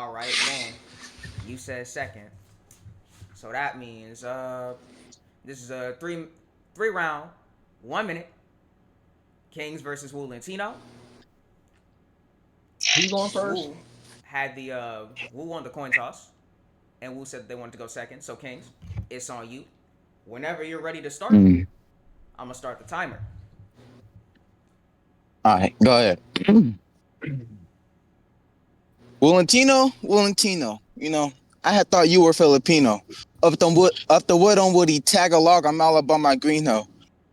All right, boom. You said second, so that means this is a three round, 1 minute. Kings versus Wu Lentino. Who's going first? Wu had the Wu won the coin toss, and Wu said they wanted to go second. So Kings, it's on you. Whenever you're ready to start, Mm. I'm gonna start the timer. All right, go ahead. Valentino, I had thought you were Filipino. Up the wood on Woody, Tagalog, I'm Alabama Greeno.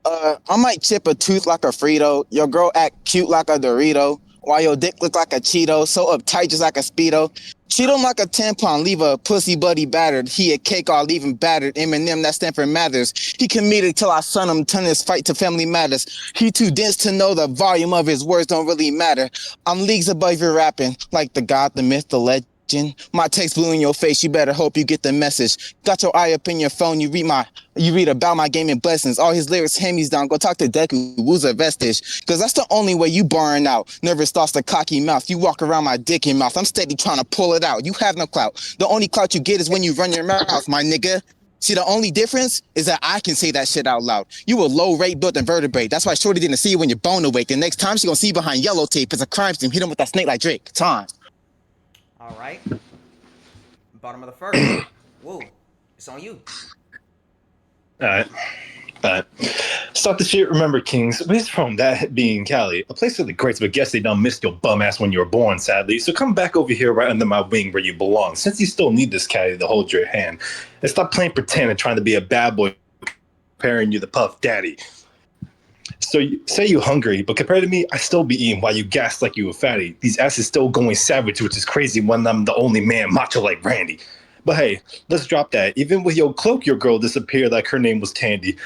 I might chip a tooth like a Frito. Your girl act cute like a Dorito. While your dick look like a Cheeto, so uptight just like a Speedo. Treat him like a tampon, leave a pussy buddy battered. He a cake, I'll leave him battered. Eminem, that Stanford Mathers. He comedic till I son him, turn his fight to family matters. He too dense to know the volume of his words don't really matter. I'm leagues above your rapping, like the god, the myth, the legend. My text blue in your face, you better hope you get the message. Got your eye up in your phone, you read about my game and blessings. All his lyrics hand me down. Go talk to Deku, who's a vestige. Cause that's the only way you barring out. Nervous thoughts, the cocky mouth. You walk around my dick in mouth. I'm steady trying to pull it out. You have no clout. The only clout you get is when you run your mouth, my nigga. See, the only difference is that I can say that shit out loud. You a low rate built invertebrate. That's why Shorty didn't see you when you're bone awake. The next time she gonna see you behind yellow tape. It's a crime scene. Hit him with that snake like Drake. Time. All right, bottom of the first. Wu, it's on you. Alright. Alright. Stop the shit, remember Kings. Where's from that being Cali? A place of the greats, but guess they done missed your bum ass when you were born, sadly. So come back over here right under my wing where you belong. Since you still need this Cali to hold your hand. And stop playing pretend and trying to be a bad boy comparing you to Puff Daddy. So you say you hungry, but compared to me, I still be eating while you gas like you a fatty. These asses still going savage, which is crazy when I'm the only man macho like Randy. But hey, let's drop that. Even with your cloak, your girl disappeared like her name was Tandy.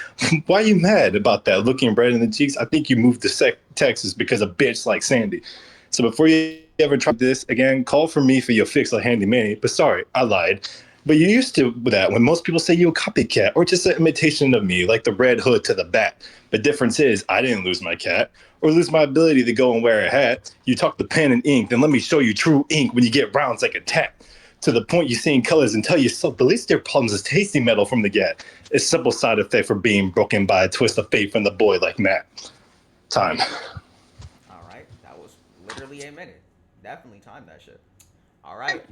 Why you mad about that? Looking red in the cheeks? I think you moved to Texas because of bitch like Sandy. So before you ever try this again, call for me for your fix like Handy Manny. But sorry, I lied. But you used to that when most people say you a copycat or just an imitation of me, like the red hood to the bat. The difference is I didn't lose my cat or lose my ability to go and wear a hat. You talk the pen and ink, then let me show you true ink when you get rounds like a tap. To the point you're seeing colors and tell yourself the least their problems is tasty metal from the get. It's simple side effect for being broken by a twist of fate from the boy like Matt. Time. All right, that was literally a minute. Definitely timed that shit. All right,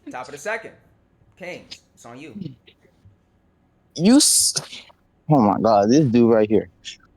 top of the second. Kings, it's on you. You. Oh my God, this dude right here.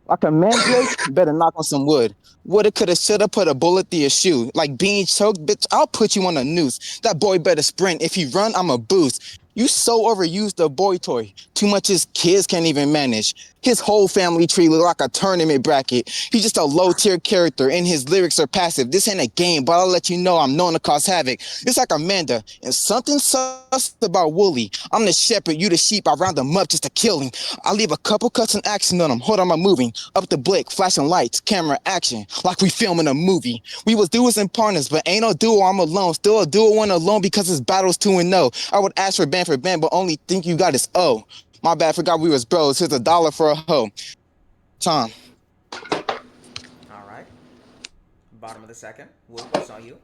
Like a man, Blake, better knock on some wood. Woulda, coulda, shoulda, put a bullet through your shoe. Like being choked, bitch, I'll put you on a noose. That boy better sprint. If he run, I'm a boost. You so overused the boy toy. Too much his kids can't even manage. His whole family tree look like a tournament bracket. He's just a low tier character and his lyrics are passive. This ain't a game, but I'll let you know I'm known to cause havoc. It's like Amanda and something sus about Wooly. I'm the shepherd, you the sheep. I round him up just to kill him. I leave a couple cuts and action on him. Hold on, I'm moving. Up the blick, flashing lights, camera action, like we filming a movie. We was duos and partners, but ain't no duo, I'm alone. Still a duo one alone because his battle's 2-0. I would ask for band, but only think you got is O. My bad, forgot we was bros. Here's $1 for a hoe. Tom. All right, bottom of the second. Wu, it's on you.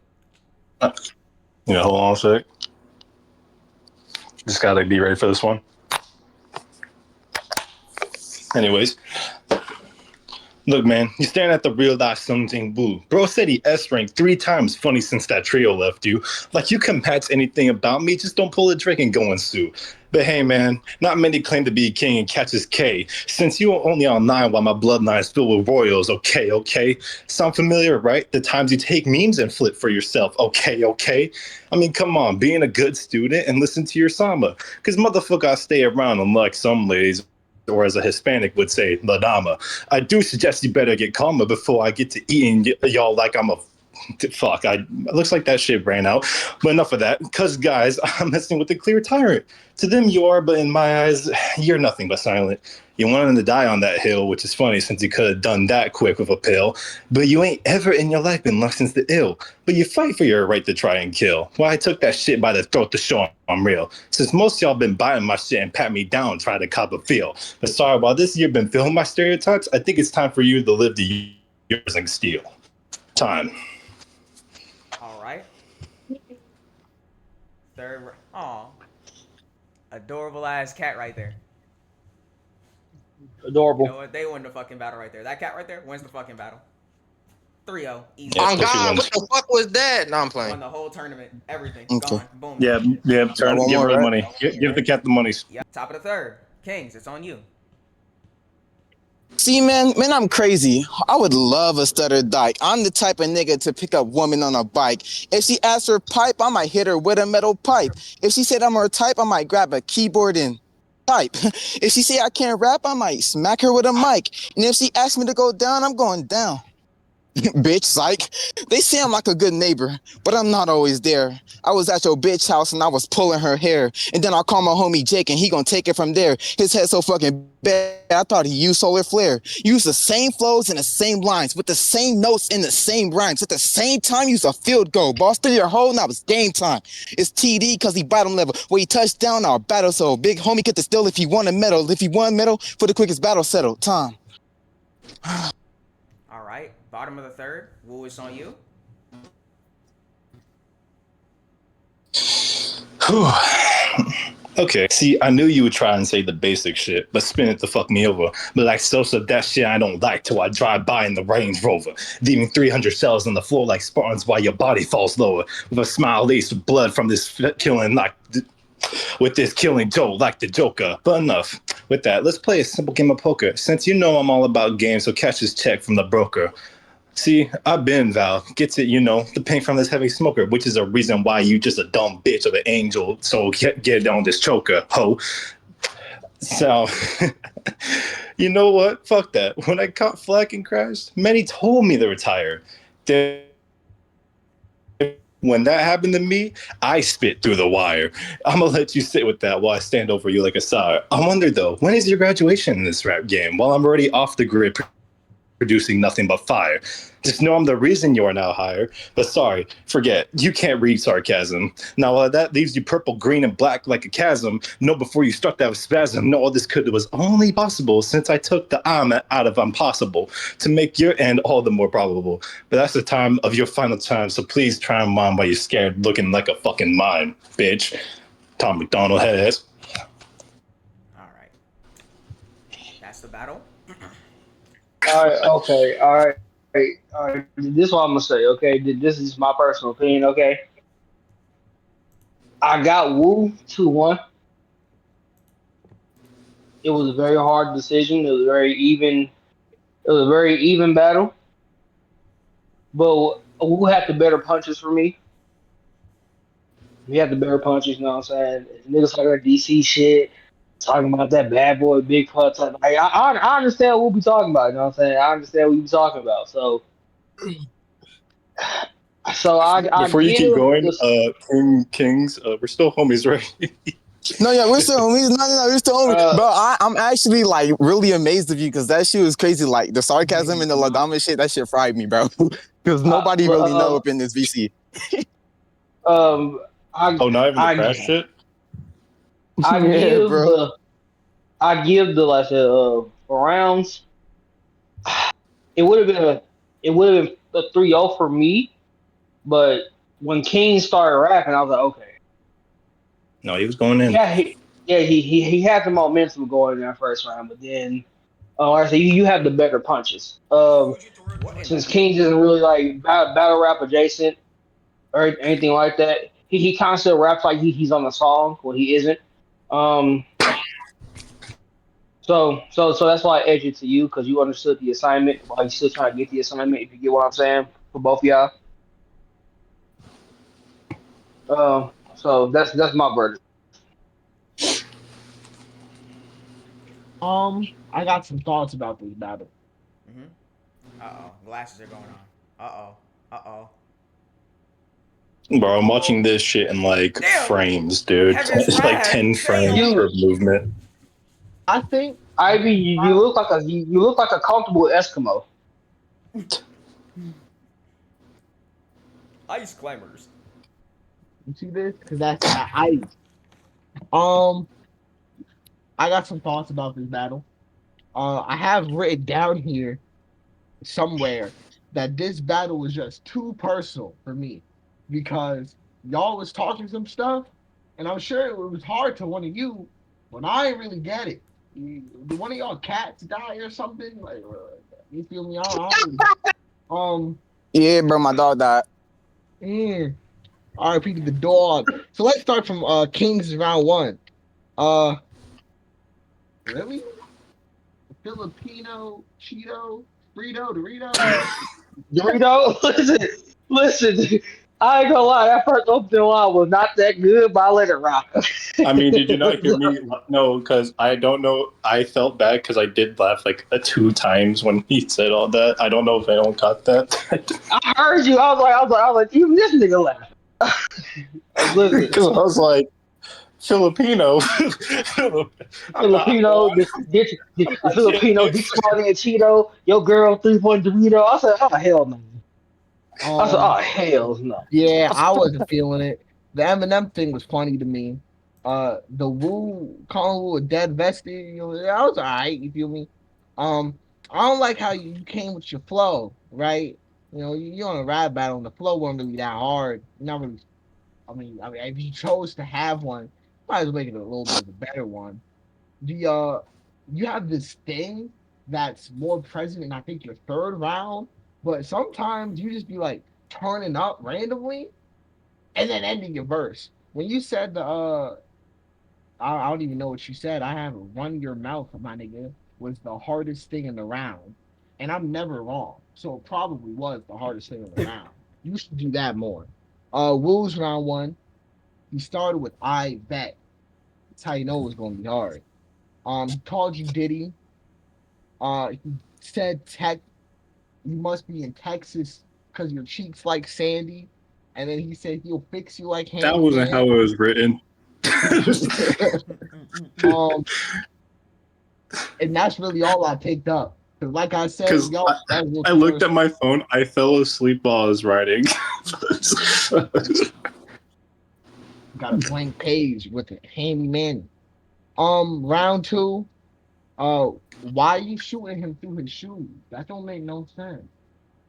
Yeah, hold on a sec. Just gotta be ready for this one. Anyways, look, man, you're staring at the real life Sung Jing Woo. Bro said he S ranked 3 times. Funny since that trio left you. Like you can patch anything about me, just don't pull a trick and go and sue. But hey, man, not many claim to be king and catches K. Since you are only on 9 while my bloodline is filled with royals, okay, okay. Sound familiar, right? The times you take memes and flip for yourself, okay, okay. I mean, come on, being a good student and listen to your samba. Because motherfucker, I stay around unlike some ladies or as a Hispanic would say, La Dama. I do suggest you better get calmer before I get to eating y'all like I'm a fuck. It looks like that shit ran out. But enough of that. Because guys, I'm messing with the clear tyrant. To them you are, but in my eyes, you're nothing but silent. You wanted him to die on that hill, which is funny since you could have done that quick with a pill. But you ain't ever in your life been licensed to ill. But you fight for your right to try and kill. Well, I took that shit by the throat to show I'm real. Since most of y'all been buying my shit and pat me down trying to cop a feel. But sorry, while this year been filling my stereotypes, I think it's time for you to live the years and steal. Time. All right, Third. Oh, adorable ass cat right there. You know Adorable. what? They won the fucking battle right there. That cat right there wins the fucking battle. 3-0, easy. Yeah, On pussy God, what wins. the fuck was that? No, I'm Won playing. the whole tournament. Everything. Okay. Gone. Boom. Yeah, yeah. Got Turn, one give more, her the right? money. Give the cat the monies. Yep. Top of the third. Kings, it's on you. See, man, I'm crazy. I would love a stutter dyke. I'm the type of nigga to pick up woman on a bike. If she asks for pipe, I might hit her with a metal pipe. If she said I'm her type, I might grab a keyboard and type. If she say I can't rap, I might smack her with a mic. And if she asks me to go down, I'm going down. Bitch, psych. They say I'm like a good neighbor, but I'm not always there. I was at your bitch house and I was pulling her hair. And then I call my homie Jake and he gonna take it from there. His head so fucking bad, I thought he used solar flare. Use the same flows and the same lines, with the same notes and the same rhymes. At the same time, use a field goal. Boss through your hole, now it's game time. It's TD cause he bottom level. Where he touched down, our battle so big homie get the steal if he won a medal. If he won medal, for the quickest battle settle. Time. All right. Bottom of the third. Woo, it's on you. Okay. See, I knew you would try and say the basic shit, but spin it to fuck me over. But like Sosa, that shit I don't like till I drive by in the Range Rover, leaving 300 shells on the floor like Spartans while your body falls lower. With a smile laced with blood from this killing, like with this killing Joe, like the Joker. But enough with that. Let's play a simple game of poker. Since you know I'm all about games, so catch this check from the broker. See, I've been Val. Gets it, the paint from this heavy smoker, which is a reason why you just a dumb bitch of an angel. So get on this choker, ho. So, you know what? Fuck that. When I caught Flack and crashed, many told me to retire. Then, when that happened to me, I spit through the wire. I'm gonna let you sit with that while I stand over you like a sire. I wonder though, when is your graduation in this rap game? While I'm already off the grid producing nothing but fire. Just know I'm the reason you are now higher. But sorry, forget, you can't read sarcasm. Now, while that leaves you purple, green, and black like a chasm, know before you struck that spasm, know all this could was only possible since I took the I'm out of impossible to make your end all the more probable. But that's the time of your final time, so please try and mind while you're scared, looking like a fucking mime, bitch. Tom McDonald head ass. All right. That's the battle. All right. Okay. All right. All right. This is what I'm gonna say. Okay. This is my personal opinion. Okay. I got Wu 2-1. It was a very hard decision. It was very even. It was a very even battle. But Wu had the better punches for me. He had the better punches. You know what I'm saying? Niggas talking that DC shit, talking about that bad boy big putts. Like, I understand what we be talking about. You know what I'm saying? I understand what we be talking about. So I Before you keep give going, this. Kings, we're still homies, right? No, yeah, we're still homies. No, we're still homies. Uh, Bro, I'm actually like really amazed of you because that shit was crazy. Like the sarcasm and the Ladama shit, that shit fried me, bro. Because nobody but really know up in this VC. um, I Oh, not even the crash I shit? I Yeah, give bro. the I give the like the rounds. It would have been a 3-0 for me, but when King started rapping, I was like, okay, No, he was going in. yeah, he had the momentum going in that first round, but then, like I said, you have the better punches. What in the? Since King doesn't really like battle rap adjacent or anything like that, he kind of still raps like he's on the song when he isn't. Um, so that's why I edged it to you because you understood the assignment while you still trying to get the assignment. If you get what I'm saying for both of y'all. So that's my verdict. I got some thoughts about this battle. Mm-hmm. Uh oh. Glasses are going on. Uh oh. Uh oh. Bro, I'm watching this shit in like Damn. frames, dude. Heaven's It's like wrath. 10 frames Damn. You per movement. I think Ivy, you look like you look like a comfortable Eskimo. Ice climbers. you see this because that's that ice. Um, I got some thoughts about this battle. I have written down here somewhere that this battle was just too personal for me because y'all was talking some stuff, and I'm sure it was hard to one of you, but I ain't really get it. Do one of y'all cats die or something? Like, you feel me? I don't really, um, Yeah, bro, my dog died. mm, RIP to the dog. So let's start from Kings round one. Uh, really? Filipino Cheeto Frito Dorito? Dorito, listen. I ain't gonna lie, that first opening line was not that good, but I let it rock. I mean, did you not hear me? No, because I don't know. I felt bad because I did laugh like two times when he said all that. I don't know if anyone got that. I heard you. I was like, even this nigga laughing. Listen, Because I was like, Filipino. I'm not Filipino, one. the I can't Filipino get Dick Smarty and Cheeto, your girl 3 point Dorito. I said, oh hell no. I said, Um, oh hell no. yeah, I wasn't feeling it. The Eminem thing was funny to me. The Wu calling Wu a dead vested, I was alright. You feel me? Um, I don't like how you came with your flow, right? You're on a rap battle, and the flow wasn't really that hard. Not really. I mean, if you chose to have one, might as well make it a little bit of a better one. The You have this thing that's more present in I think your third round, but sometimes you just be like turning up randomly and then ending your verse. When you said I don't even know what you said. I have run your mouth, my nigga, was the hardest thing in the round, and I'm never wrong. So it probably was the hardest thing in the round. You should do that more. Rules round one. He started with I bet. That's how you know it was going to be hard. He called you Diddy. He said tech. You must be in Texas because your cheeks like Sandy. And then he said he'll fix you like That wasn't how handyman. it was written. um, and that's really all I picked up. Because like I said, Because y'all, that was I the looked first at my phone. I fell asleep while I was writing. got a blank page with a handyman. Round two. Why are you shooting him through his shoes? That don't make no sense.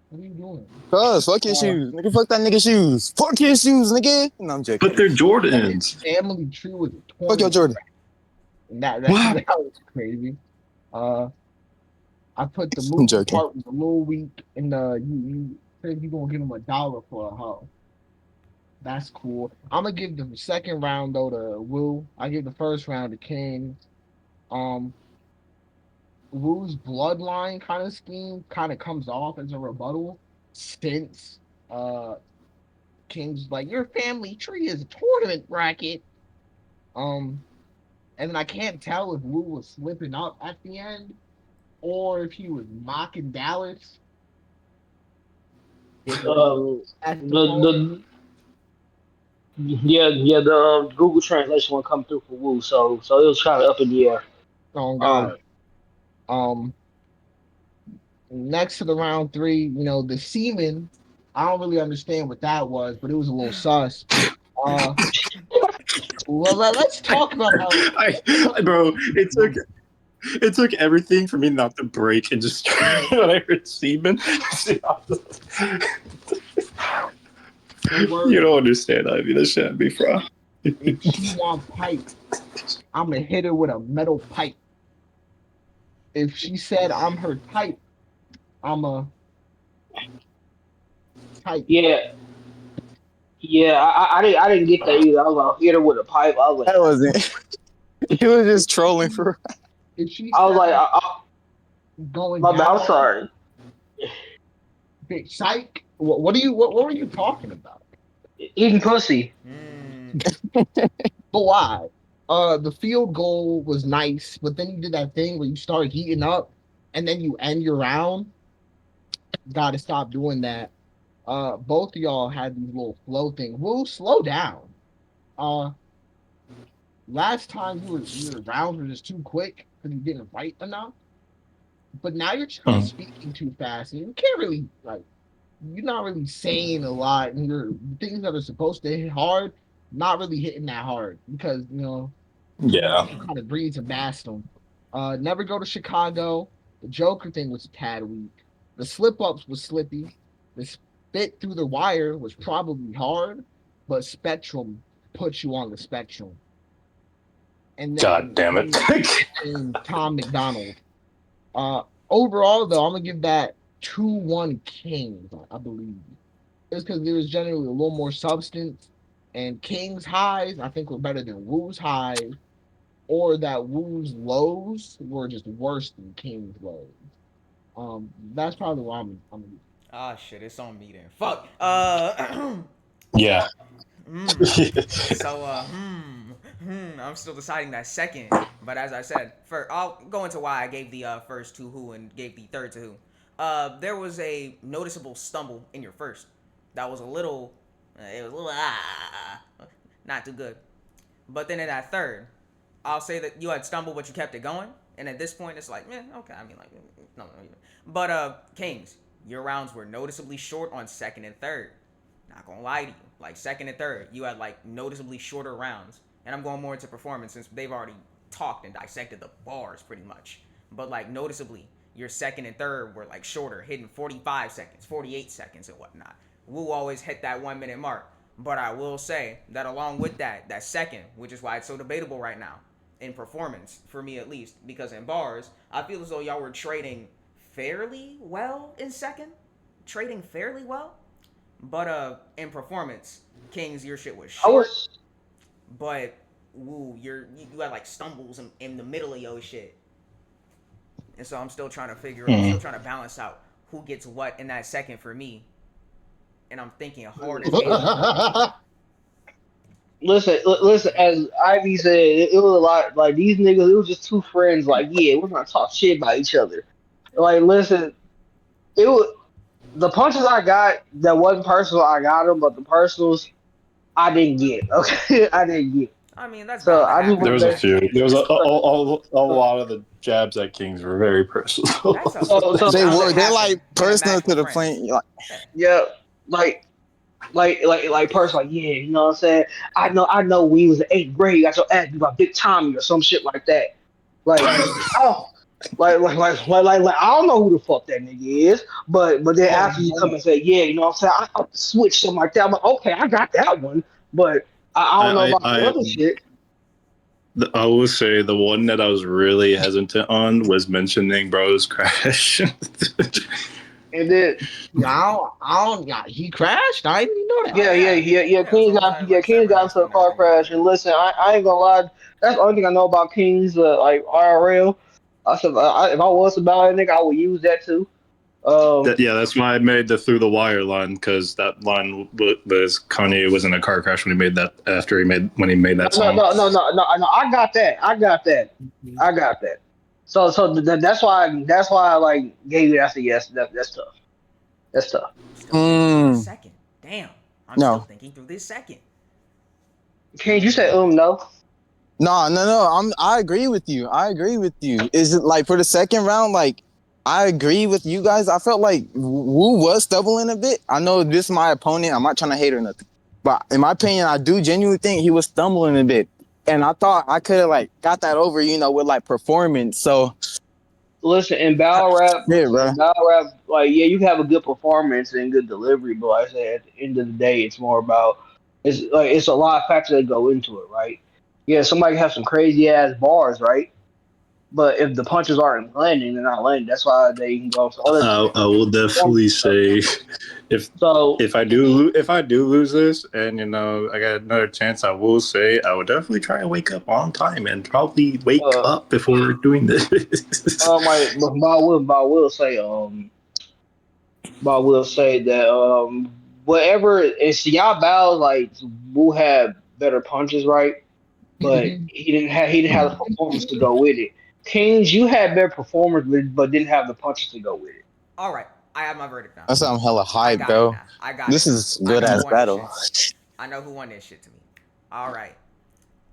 What are you doing? Cuz, fuck your Uh, shoes. Nigga, fuck that nigga shoes. Fuck his shoes, nigga. No, I'm But joking. they're and his Jordans. family tree was a Fuck your tournament. Jordan. And that What? that was crazy. Uh, I put the I'm movie joking. part was a little weak, and you said you gonna give him $1 for a hoe. That's cool. I'm gonna give the second round though to Wu. I give the first round to King. Um, Wu's bloodline kind of scheme kind of comes off as a rebuttal since uh King's like your family tree is a tournament bracket. Um, and then I can't tell if Wu was slipping up at the end or if he was mocking Dallas. Did Um, at the the poem. the yeah the Google translation one come through for Woo, so it was kind of up in the air. Oh Um, God. Um, Next to the round three, the semen. I don't really understand what that was, but it was a little sus. Uh, well, let's talk about how. Bro, it took everything for me not to break and just when I heard semen. Don't You worry. don't understand. I mean, that shit had me from. If she want pipe, I'm gonna hit her with a metal pipe. If she said I'm her type, I'm a type. yeah, yeah, I didn't get that either. I was like, hit her with a pipe. I was like, That wasn't. He was just trolling for. If she I was said like, I'm going my bad. down I'm on her, sorry. bitch, psych. What were you talking about? Eating pussy. Mm. But why? The field goal was nice, but then you did that thing where you start heating up and then you end your round. Got to stop doing that. Both of y'all had these little flow things. Woo, slow down. Uh, Last time your rounds were just too quick because you didn't write enough. But now you're just kind of speaking too fast, and you can't really like. You're not really saying a lot, and your things that are supposed to hit hard, not really hitting that hard because you Yeah. kind of breeds a bastard. Never go to Chicago. The Joker thing was a tad weak. The slip ups was slippy. The spit through the wire was probably hard, but Spectrum puts you on the spectrum. And God then damn it. came Tom McDonald. Uh, Overall though, I'm gonna give that 2-1 Kings, I believe. It's because there was generally a little more substance, and King's highs I think were better than Wu's highs, or that Wu's lows were just worse than King's lows. That's probably why I'm Ah, shit, it's on me then. Fuck. Yeah. So, I'm still deciding that second. But as I said, I'll go into why I gave the first to Who and gave the third to Who. There was a noticeable stumble in your first. That was a little, it was a little, not too good. But then in that third, I'll say that you had stumbled, but you kept it going. And at this point, it's like, man, okay. I mean, like, no. But Kings, your rounds were noticeably short on second and third. Not gonna lie to you. Like second and third, you had like noticeably shorter rounds. And I'm going more into performance since they've already talked and dissected the bars pretty much. But like noticeably, your second and third were like shorter, hitting 45 seconds, 48 seconds, and whatnot. Wu always hit that 1 minute mark. But I will say that along with that second, which is why it's so debatable right now, in performance, for me at least, because in bars, I feel as though y'all were trading fairly well in second. Trading fairly well. But in performance, Kings, your shit was I short, was but woo, you had like stumbles in the middle of your shit. And so I'm still trying to balance out who gets what in that second for me. And I'm thinking hard as hell right now. listen. As Ivy said, it was a lot. Like these niggas, it was just two friends. Like, yeah, we're gonna talk shit about each other. Like, listen, it was the punches I got that wasn't personal. I got them, but the personals I didn't get. Okay, I didn't get. I mean, that's So bound to I just happen There want was a to anyway. few. There was That's a lot of the jabs at Kings were very personal. that's a so that's They bound to were. They're happen like in a personal match to with the friends. point. Like, Yeah. yeah, like person, like, yeah, you know what I'm saying? I know when you was in eighth grade, you got your ass beat by Big Tommy or some shit like that. Like, oh, I don't know who the fuck that nigga is, but then oh after you come no. and say, yeah, you know what I'm saying? I switch something like that. I'm like, okay, I got that one, but I don't know I, about the I other shit. I will say the one that I was really hesitant on was mentioning Bro's crash. And then Yeah, yeah, he crashed. I didn't even know that. Oh yeah. Yeah, it was almost Yeah, like King several got into a accident and car everything like crash. that. And listen, I ain't gonna lie, that's the only thing I know about King's like IRL. I said if I was about it, nigga, I would use that too. Um, Yeah, that's why I made the through the wire line because that line was Kanye was in a car crash when he made that after he made that song. no, Mhm. I got that. That's why I like gave you that's a yes. That's tough. That's tough. Still thinking through this mm, second. Damn. I'm still no, thinking through this second. King, you said Mm. no. no. I agree with you. I agree with you. Is it like for the second round? Like, I agree with you guys. I felt like Wu was stumbling a bit. I know this is my opponent. I'm not trying to hate or nothing, but in my opinion, I do genuinely think he was stumbling a bit. And I thought I could have like got that over, with like performance. So Listen, yeah, bro. in battle rap, like yeah, you can have a good performance and good delivery, but like I said, at the end of the day, it's more about it's a lot of factors that go into it, right? Yeah, somebody can have some crazy ass bars, right? But if the punches aren't landing, they're not landing. That's why they can go to other things, I will performance definitely stuff. say if So if I do lose this and I got another chance, I will say I will definitely try to wake up on time and probably wake uh, up before doing this. but I will say that whatever it's y'all battles like will have better punches, right? But he didn't have the performance to go with it. Kings, you had better performance, but didn't have the punches to go with it. All right. I have my verdict now. That's why I'm hella I hyped, got it bro. now. I got it This now. is I good know who ass won this battle. shit. I know who won this shit to me. All right.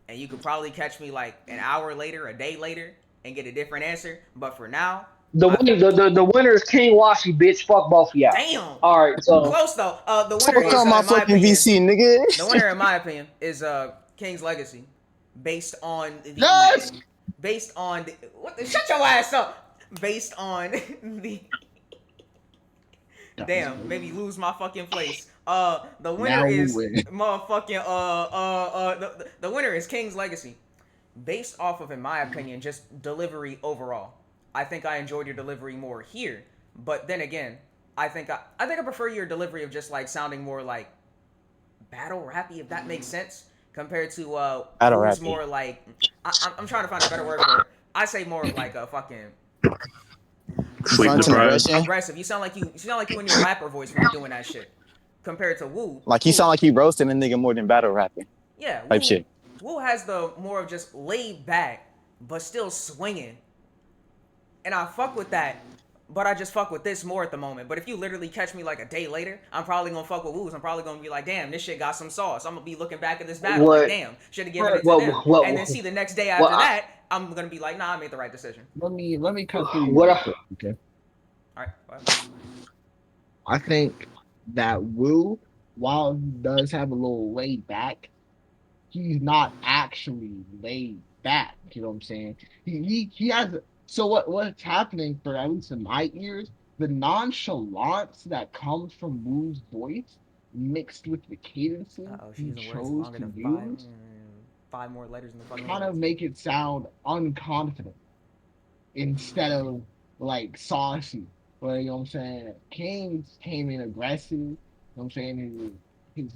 And you could probably catch me like an hour later, a day later, and get a different answer. But for now, I The winner is King Washi, bitch. Fuck both of y'all. damn All right, so close though. The winner Fuck is, out my in my fucking opinion, VC, nigga. the winner in my opinion is King's Legacy, based on the Yes. shut your ass up. Based on the damn, maybe lose my fucking place. The winner Now we is win. motherfucking the winner is King's Legacy, based off of, in my opinion, just delivery overall. I think I enjoyed your delivery more here, but then again, I prefer your delivery of just like sounding more like battle rappy, if that makes sense, compared to Battle who's rappy. more like I'm trying to find a better word for it. I say more of like a fucking. You say Sleep more Fronts of and like deprived. aggression. aggressive. You sound like you in your rapper voice when you're doing that shit. Compared to Wu, Like he who sound like he roasting a nigga more than battle rapping yeah, type shit. Wu has the more of just laid back, but still swinging, and I fuck with that. But I just fuck with this more at the moment. But if you literally catch me like a day later, I'm probably gonna fuck with Wu's. I'm probably gonna be like, damn, this shit got some sauce. I'm gonna be looking back at this battle like, What? damn, should have given it to What? them. And then What? see the next day What? after that, I'm gonna be like, nah, I made the right decision. Let me cut through you What? real quick, okay? All right, what? I think that Wu, while he does have a little laid back, he's not actually laid back. You know what I'm saying? He has. So what's happening for at least in my ears, the nonchalance that comes from Wu's voice mixed with the Uh cadences oh, she's he using words chose longer to than use five more letters in the fucking kind of words. make it sound unconfident instead of like saucy. But you know what I'm saying? Kings came in aggressive. You know what I'm saying? His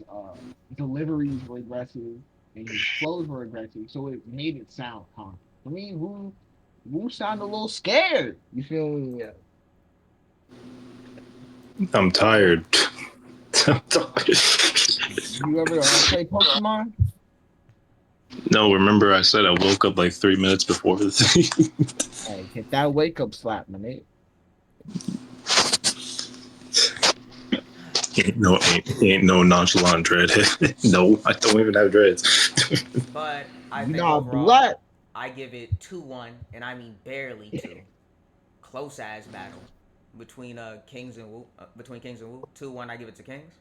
deliveries were aggressive and his flows were aggressive. So it made it sound calm. For me, Wu sounded a little scared. You feel me? Yeah. I'm tired. I'm tired. You ever play Pokemon? No, remember I said I woke up like 3 minutes before the thing. Hey, hit that wake up slap, man. Ain't no nonchalant dreadhead. No, I don't even have dreads. But I You think not overall, blood. I give it 2-1, and I mean barely two. Close ass battle between Kings and Wu. Between Kings and Wu, 2-1. I give it to Kings.